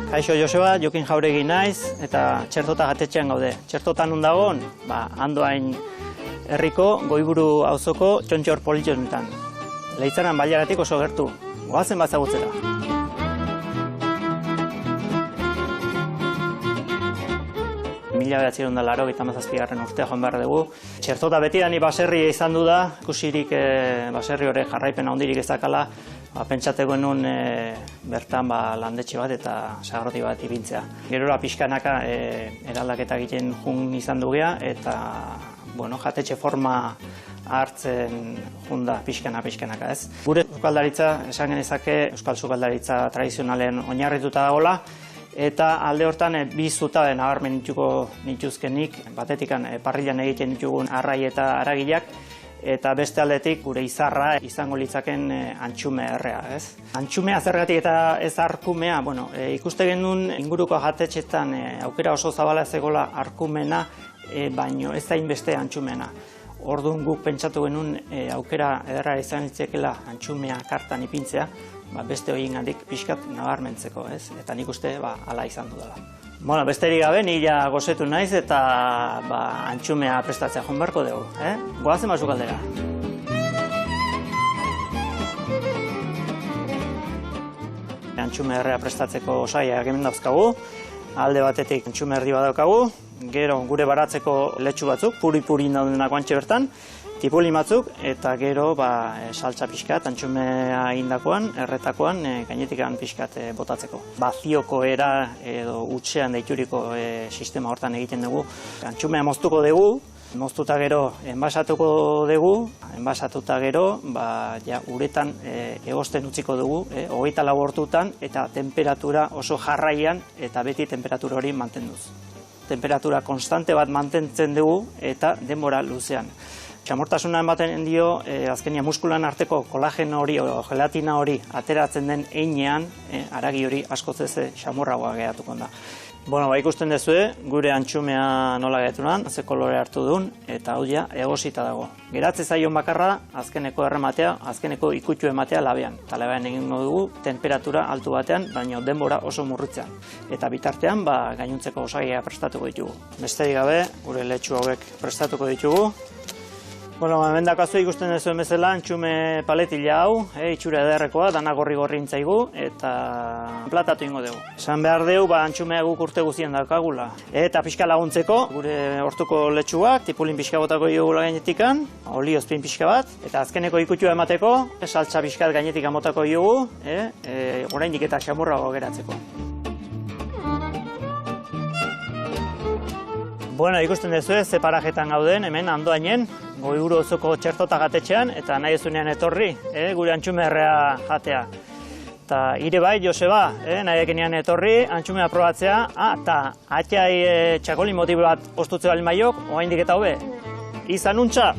Kaixo Joseba, Jokin Jauregi naiz eta Txertota Gatetxean gaude. Txertotan nun dagoen, Andoain herriko Goiburu auzoko Txontxor politxonetan. Leitzaran bailagatik oso gertu. Goazen bat zagutzera. Mila 1987 urtea joan behar dugu. Txertota betidani baserri izan du da, ikusirik baserri hori jarraipena hondirik ezakala, pentsateko nun bertan landetxe bat eta sagarroti bat ipintzea. Gerora pixkanaka eraldaketa egiten jun izan dugea eta jatetxe forma hartzen junda pixkanaka ez. Gure sukaldaritza, esan genezake, euskal sukaldaritza tradizionalen oinarrituta dagoela, eta alde hortan bi zutabe nabarmen nituzkenik, batetik parrilan egiten ditugun arrai eta aragileak, eta beste aldetik gure izarra izango litzaken antxume errea, ez? Antxumea zergatik eta ez arkumea, ikuste genuen inguruko jatetxetan aukera oso zabala zegoela arkumena, baino ez hainbeste antxumena. Orduan guk pentsatu genuen aukera ederra izan litzakeela antxumea kartan ipintzea, beste horiengandik pixkat nabarmentzeko, ez? Eta nik uste hala izan dudala. Besterik gabe, nila gozetu naiz eta antxumea prestatzea joan beharko dugu. Goazen batzuk aldera. Antxume errea prestatzeko osagaiak hemen dauzkagu. Alde batetik antxume erdi badaukagu. Gero gure baratzeko letxu batzuk, puri-puri daudenak antxe bertan. Tipulin batzuk, eta gero saltza pixkat, antxumea indakoan, erretakoan, gainetikan pixkat botatzeko. Bazioko era edo utxean deituriko sistema hortan egiten dugu. Antxumea moztuko dugu, moztuta gero enbasatuko dugu, enbasatuta gero uretan egosten utziko dugu, 24 ordutan, eta temperatura oso jarraian, eta beti temperatura hori mantenduz. Temperatura konstante bat mantentzen dugu, eta denbora luzean. Txamortasuna ematen dio, azkenia muskulan arteko kolagen hori o gelatina hori ateratzen den einean, aragi hori askoz ez xamurragoa geratuko da. Ikusten duzue, gure antxumea nola getunan, ze kolore hartu duen, eta hau ja egosita dago. Geratze zaion bakarra, azkeneko errematea, azkeneko ikutxu ematea labean. Eta labean egingo dugu, temperatura altu batean, baino denbora oso murritzean. Eta bitartean, gainuntzeko osagaiak prestatuko ditugu. Besterik gabe, gure letxu hauek prestatuko ditugu. Hemen dakazu ikusten duzuen bezala antxume paletila hau, itxura ederrekoa, dana gorri-gorri intzaigu, eta platatu ingo dugu. Esan behar dugu, antxumea guk urte guztien daukagula. Eta pixka laguntzeko, gure hortuko letxuak, tipulin pixka botako diogula gainetikan, oliozpin pixka bat, eta azkeneko ikutua emateko, saltza pixkat gainetikan botako diogu, oraindik eta xamurrago geratzeko. Ikusten duzue, ze parajetan gauden, hemen Andoainen, Goiburu auzoko Txertota Gatetxean, eta nahi ezunean etorri, gure antxume errea jatea. Eta ire bai, Joseba, nahi ekenean etorri, antxumea probatzea, eta atxai txakolin motibo bat ostutze bali maiok, oaindik eta hobe. Izan untxa!